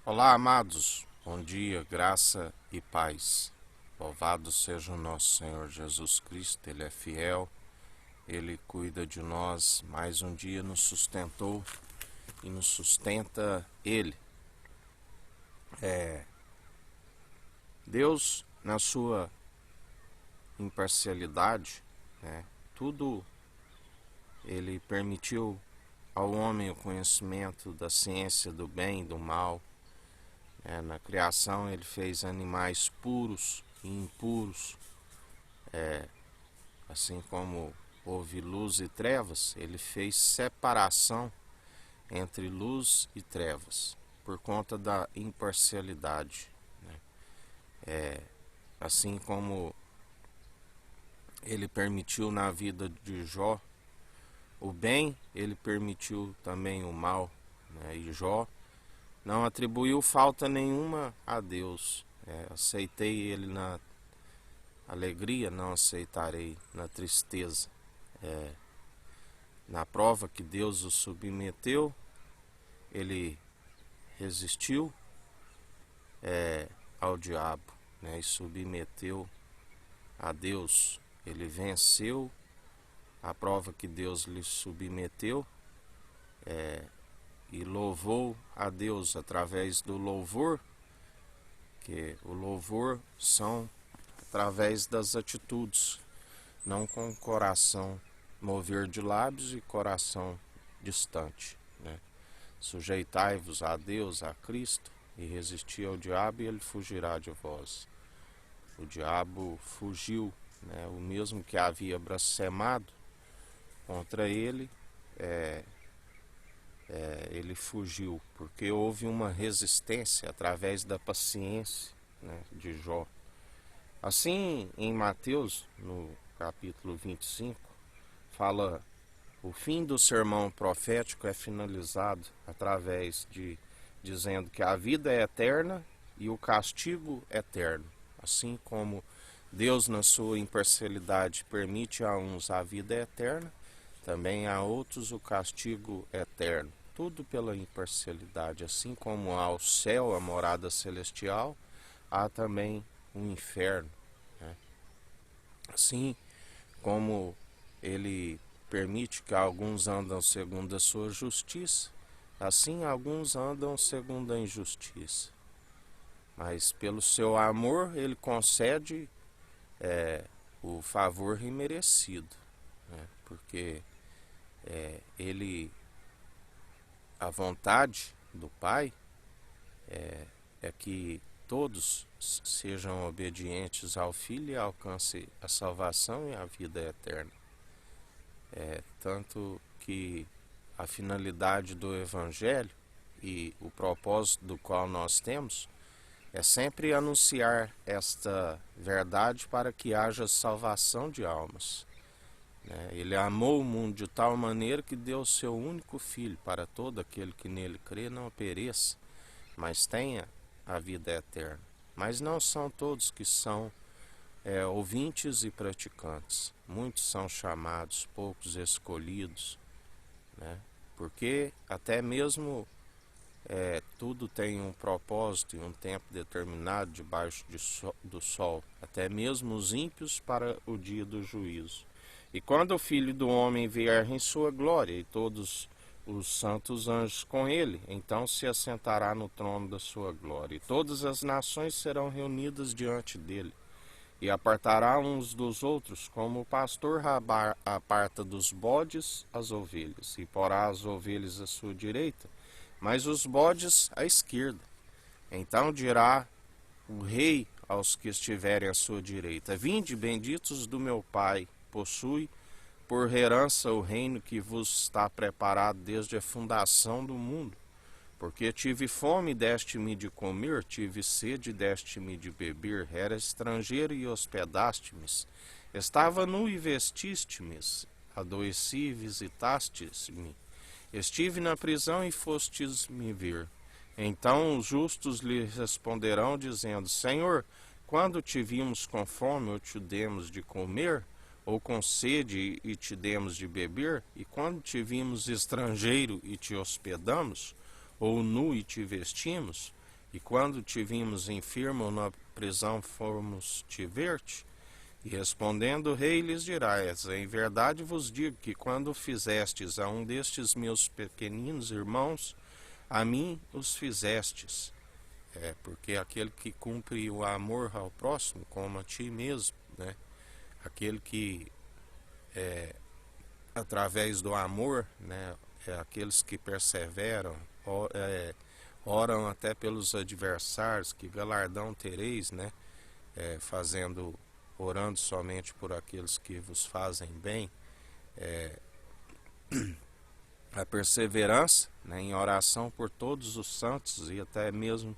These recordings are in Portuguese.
Olá, amados, bom dia, graça e paz. Louvado seja o nosso Senhor Jesus Cristo, Ele é fiel, Ele cuida de nós, mais um dia nos sustentou e nos sustenta Ele. Deus, na sua imparcialidade, tudo Ele permitiu ao homem o conhecimento da ciência do bem e do mal. Na criação ele fez animais puros e impuros, assim como houve luz e trevas, ele fez separação entre luz e trevas, por conta da imparcialidade. Assim como ele permitiu na vida de Jó o bem, ele permitiu também o mal, e Jó não atribuiu falta nenhuma a Deus. Aceitei ele na alegria, não aceitarei na tristeza. Na prova que Deus o submeteu, ele resistiu ao diabo, e submeteu a Deus. Ele venceu a prova que Deus lhe submeteu e louvou a Deus através do louvor, que o louvor são através das atitudes, não com o coração mover de lábios e coração distante. Sujeitai-vos a Deus, a Cristo, e resisti ao diabo e ele fugirá de vós. O diabo fugiu, o mesmo que havia blasfemado contra ele, ele fugiu, porque houve uma resistência através da paciência de Jó. Assim, em Mateus, no capítulo 25, fala: o fim do sermão profético é finalizado através de dizendo que a vida é eterna e o castigo eterno. Assim como Deus, na sua imparcialidade, permite a uns a vida eterna, também a outros o castigo eterno. Tudo pela imparcialidade. Assim como há o céu, a morada celestial, há também um inferno. Assim como ele permite que alguns andam segundo a sua justiça, assim alguns andam segundo a injustiça. Mas pelo seu amor ele concede o favor imerecido, porque a vontade do Pai é que todos sejam obedientes ao Filho e alcancem a salvação e a vida eterna. Tanto que a finalidade do Evangelho e o propósito do qual nós temos é sempre anunciar esta verdade para que haja salvação de almas. Ele amou o mundo de tal maneira que deu o seu único Filho para todo aquele que nele crê não pereça, mas tenha a vida eterna. Mas não são todos que são ouvintes e praticantes. Muitos são chamados, poucos escolhidos, porque até mesmo tudo tem um propósito e um tempo determinado debaixo do sol, até mesmo os ímpios para o dia do juízo. E quando o Filho do Homem vier em sua glória e todos os santos anjos com ele, então se assentará no trono da sua glória, e todas as nações serão reunidas diante dele, e apartará uns dos outros, como o pastor aparta dos bodes as ovelhas, e porá as ovelhas à sua direita, mas os bodes à esquerda. Então dirá o rei aos que estiverem à sua direita: vinde, benditos do meu Pai, possui por herança o reino que vos está preparado desde a fundação do mundo. Porque tive fome e deste-me de comer, tive sede e deste-me de beber, era estrangeiro e hospedaste-me, estava nu e vestiste-me, adoeci e visitastes-me, estive na prisão e fostes me ver. Então os justos lhe responderão, dizendo: Senhor, quando te vimos com fome, ou te demos de comer, ou com sede e te demos de beber? E quando te vimos estrangeiro e te hospedamos, ou nu e te vestimos? E quando te vimos enfermo ou na prisão, fomos te ver-te? E respondendo o rei lhes dirá: em verdade vos digo que quando fizestes a um destes meus pequeninos irmãos, a mim os fizestes. Porque aquele que cumpre o amor ao próximo, como a ti mesmo, né? Aquele que, através do amor, né? Aqueles que perseveram, oram até pelos adversários, que galardão tereis, né? Orando somente por aqueles que vos fazem bem. A perseverança, né, em oração por todos os santos e até mesmo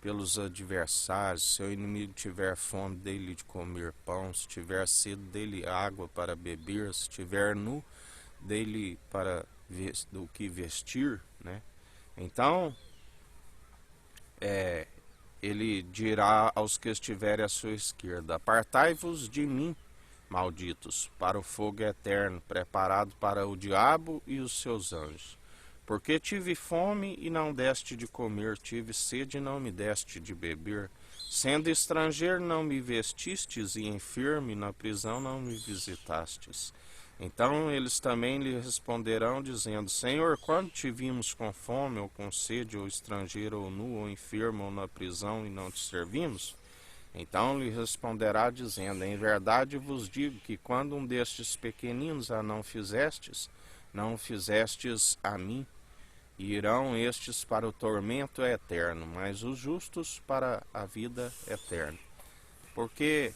pelos adversários. Se o inimigo tiver fome, dele de comer pão; se tiver sede, dele água para beber; se tiver nu, dele para do que vestir, né? Então, ele dirá aos que estiverem à sua esquerda: apartai-vos de mim, malditos, para o fogo eterno, preparado para o diabo e os seus anjos. Porque tive fome e não deste de comer, tive sede e não me deste de beber, sendo estrangeiro não me vestistes, e enfermo e na prisão não me visitastes. Então eles também lhe responderão, dizendo: Senhor, quando te vimos com fome, ou com sede, ou estrangeiro, ou nu, ou enfermo, ou na prisão, e não te servimos? Então lhe responderá, dizendo: em verdade vos digo que quando um destes pequeninos a não fizestes, não o fizestes a mim. E irão estes para o tormento eterno, mas os justos para a vida eterna. Porque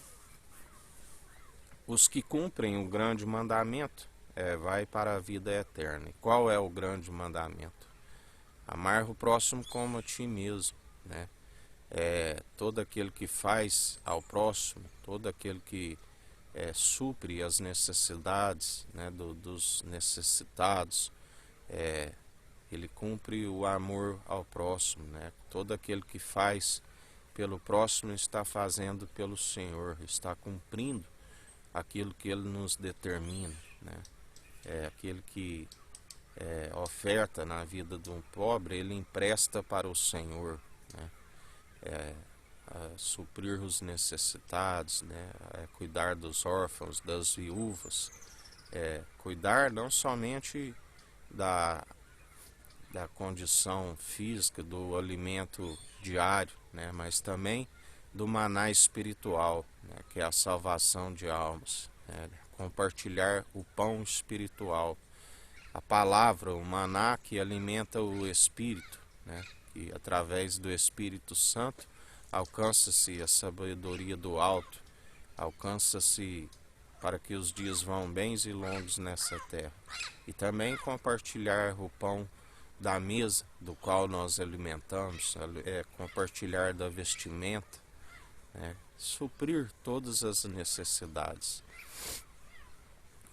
os que cumprem o grande mandamento vai para a vida eterna. E qual é o grande mandamento? Amar o próximo como a ti mesmo, né? Todo aquele que faz ao próximo, todo aquele que supre as necessidades, né, dos necessitados, ele cumpre o amor ao próximo, né? Todo aquele que faz pelo próximo está fazendo pelo Senhor, está cumprindo aquilo que Ele nos determina, né? Aquele que oferta na vida de um pobre, ele empresta para o Senhor, né? Suprir os necessitados, né? Cuidar dos órfãos, das viúvas, cuidar não somente da condição física, do alimento diário, né, mas também do maná espiritual, né, que é a salvação de almas, né, compartilhar o pão espiritual, a palavra, o maná que alimenta o espírito, né, que através do Espírito Santo alcança-se a sabedoria do alto, alcança-se para que os dias vão bens e longos nessa terra, e também compartilhar o pão da mesa do qual nós alimentamos, compartilhar da vestimenta, suprir todas as necessidades.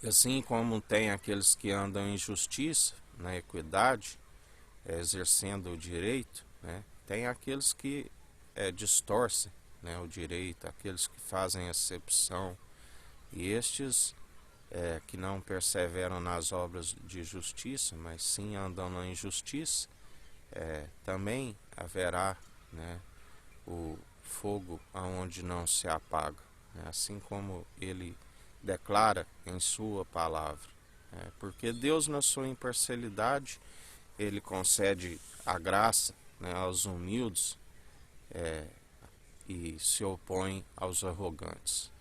Assim como tem aqueles que andam em justiça, na equidade, exercendo o direito, né, tem aqueles que distorcem, né, o direito, aqueles que fazem acepção, e estes que não perseveram nas obras de justiça, mas sim andam na injustiça, também haverá, né, o fogo aonde não se apaga, né, assim como ele declara em sua palavra. Porque Deus, na sua imparcialidade, ele concede a graça, né, aos humildes e se opõe aos arrogantes.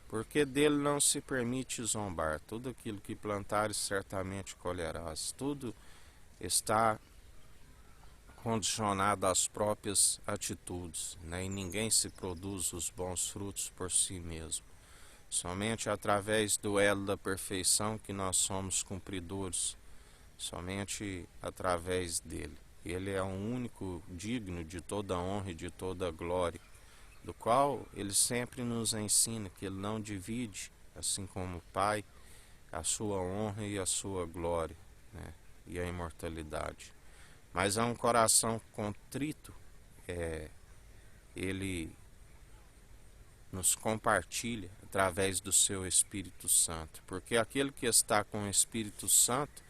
Porque dele não se permite zombar. Tudo aquilo que plantares certamente colherás. Tudo está condicionado às próprias atitudes, né? E ninguém se produz os bons frutos por si mesmo. Somente através do elo da perfeição que nós somos cumpridores. Somente através dele. Ele é o único digno de toda honra e de toda glória, do qual ele sempre nos ensina que ele não divide, assim como o Pai, a sua honra e a sua glória, né, e a imortalidade. Mas a um coração contrito, ele nos compartilha através do seu Espírito Santo, porque aquele que está com o Espírito Santo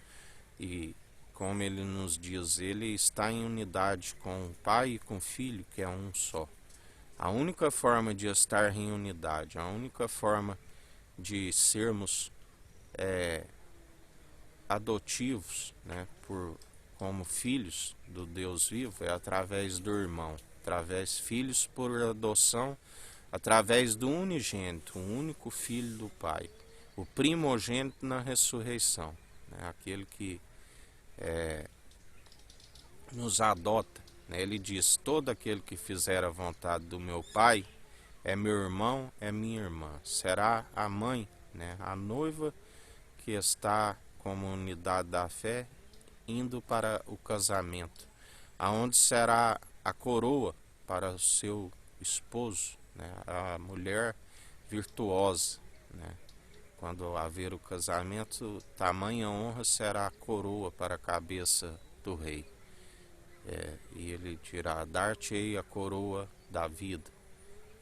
e como ele nos diz, ele está em unidade com o Pai e com o Filho, que é um só. A única forma de estar em unidade, a única forma de sermos adotivos, né, como filhos do Deus vivo, é através do irmão, através filhos por adoção, através do unigênito, o único filho do Pai, o primogênito na ressurreição, né, aquele que nos adota, né? Ele diz: todo aquele que fizer a vontade do meu Pai é meu irmão, é minha irmã, será a mãe, né, a noiva que está como unidade da fé indo para o casamento, aonde será a coroa para o seu esposo, né, a mulher virtuosa, né. Quando haver o casamento, tamanha honra será a coroa para a cabeça do rei. E ele dirá: dar-te-ei a coroa da vida.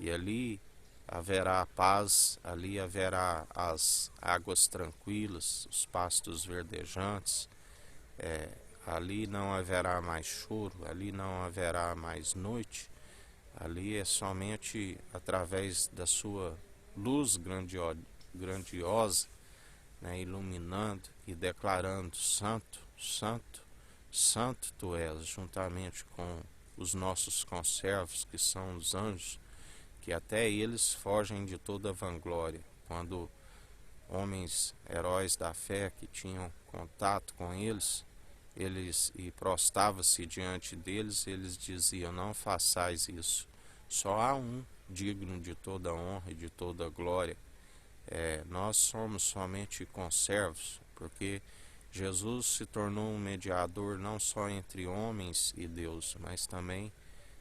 E ali haverá paz, ali haverá as águas tranquilas, os pastos verdejantes, ali não haverá mais choro, ali não haverá mais noite, ali é somente através da sua luz grandiosa, né, iluminando e declarando: santo, santo, santo tu és, juntamente com os nossos conservos, que são os anjos, que até eles fogem de toda vanglória. Quando homens, heróis da fé, que tinham contato com eles e prostava-se diante deles, eles diziam: não façais isso, só há um digno de toda honra e de toda glória. Nós somos somente conservos, porque Jesus se tornou um mediador não só entre homens e Deus, mas também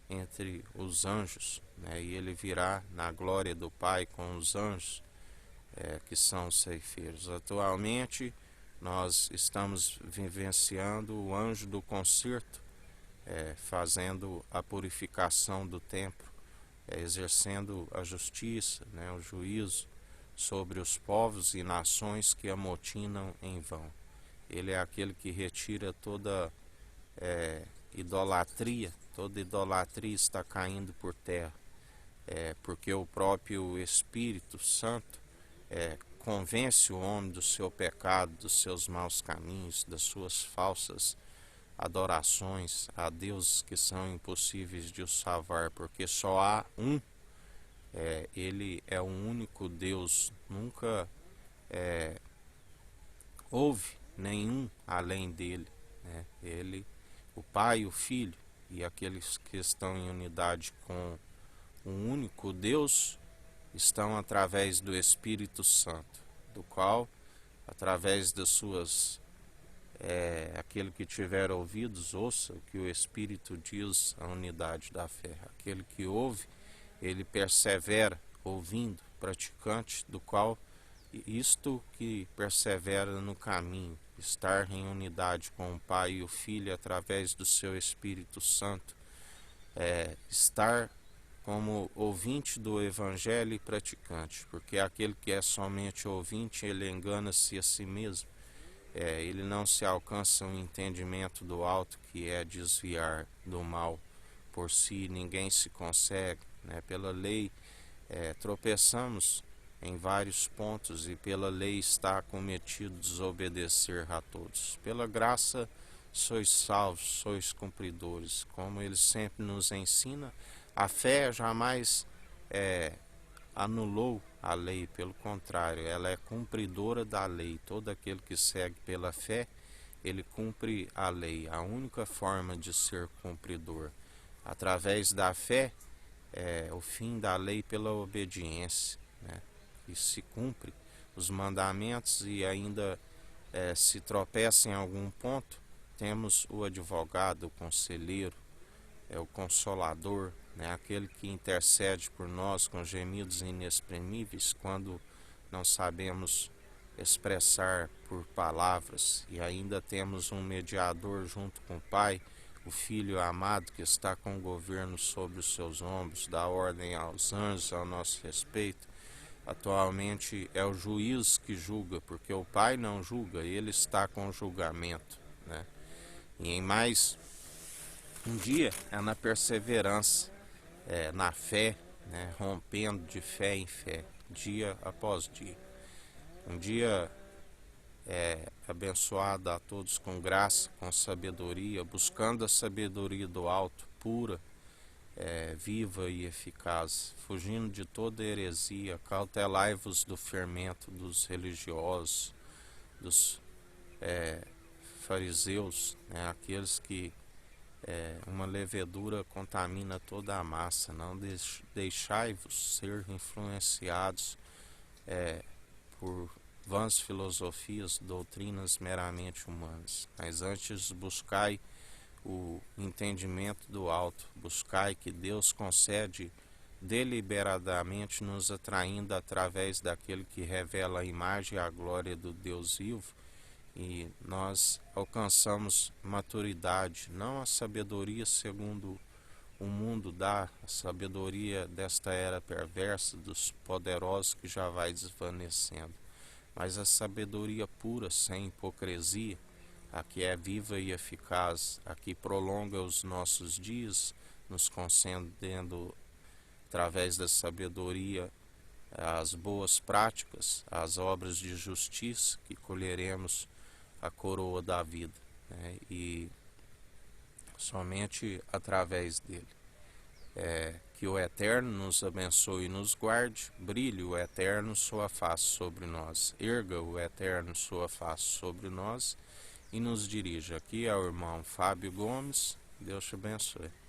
entre os anjos, né? E ele virá na glória do Pai com os anjos, que são os ceifeiros. Atualmente nós estamos vivenciando o anjo do concerto, fazendo a purificação do templo, exercendo a justiça, né, o juízo sobre os povos e nações que amotinam em vão. Ele é aquele que retira toda idolatria. Toda idolatria está caindo por terra, porque o próprio Espírito Santo convence o homem do seu pecado, dos seus maus caminhos, das suas falsas adorações a deuses que são impossíveis de o salvar, porque só há um. Ele é o único Deus, nunca houve nenhum além dele, né? Ele, o Pai, o Filho e aqueles que estão em unidade com o único Deus estão através do Espírito Santo, do qual, através das suas aquele que tiver ouvidos, ouça o que o Espírito diz à unidade da fé. Aquele que ouve, ele persevera ouvindo, praticante do qual isto que persevera no caminho, estar em unidade com o Pai e o Filho através do seu Espírito Santo, estar como ouvinte do Evangelho e praticante, porque aquele que é somente ouvinte, ele engana-se a si mesmo. Ele não se alcança um entendimento do alto, que é desviar do mal por si, ninguém se consegue, né? Pela lei tropeçamos em vários pontos e pela lei está cometido desobedecer a todos. Pela graça sois salvos, sois cumpridores, como ele sempre nos ensina. A fé jamais anulou a lei, pelo contrário, ela é cumpridora da lei. Todo aquele que segue pela fé, ele cumpre a lei. A única forma de ser cumpridor através da fé é o fim da lei pela obediência, né? E se cumpre os mandamentos e ainda se tropeça em algum ponto, temos o advogado, o conselheiro, o consolador, né? Aquele que intercede por nós com gemidos inexprimíveis quando não sabemos expressar por palavras. E ainda temos um mediador junto com o Pai, o Filho amado, que está com o governo sobre os seus ombros, dá ordem aos anjos ao nosso respeito. Atualmente é o juiz que julga, porque o Pai não julga, ele está com o julgamento, né? E em mais um dia é na perseverança, na fé, né, rompendo de fé em fé, dia após dia. Um dia abençoado a todos com graça, com sabedoria, buscando a sabedoria do alto, pura, viva e eficaz, fugindo de toda heresia, cautelai-vos do fermento dos religiosos, dos fariseus, né, aqueles que uma levedura contamina toda a massa. Não deixai-vos ser influenciados por vãs filosofias, doutrinas meramente humanas, mas antes buscai o entendimento do alto, buscai que Deus concede deliberadamente, nos atraindo através daquele que revela a imagem e a glória do Deus vivo, e nós alcançamos maturidade, não a sabedoria segundo o mundo dá, a sabedoria desta era perversa, dos poderosos que já vai desvanecendo, mas a sabedoria pura, sem hipocrisia, a que é viva e eficaz, a que prolonga os nossos dias, nos concedendo, através da sabedoria, as boas práticas, as obras de justiça, que colheremos a coroa da vida, né? E somente através dele. Que o Eterno nos abençoe e nos guarde, brilhe o Eterno sua face sobre nós, erga o Eterno sua face sobre nós e nos dirija. Aqui é o irmão Fábio Gomes. Deus te abençoe.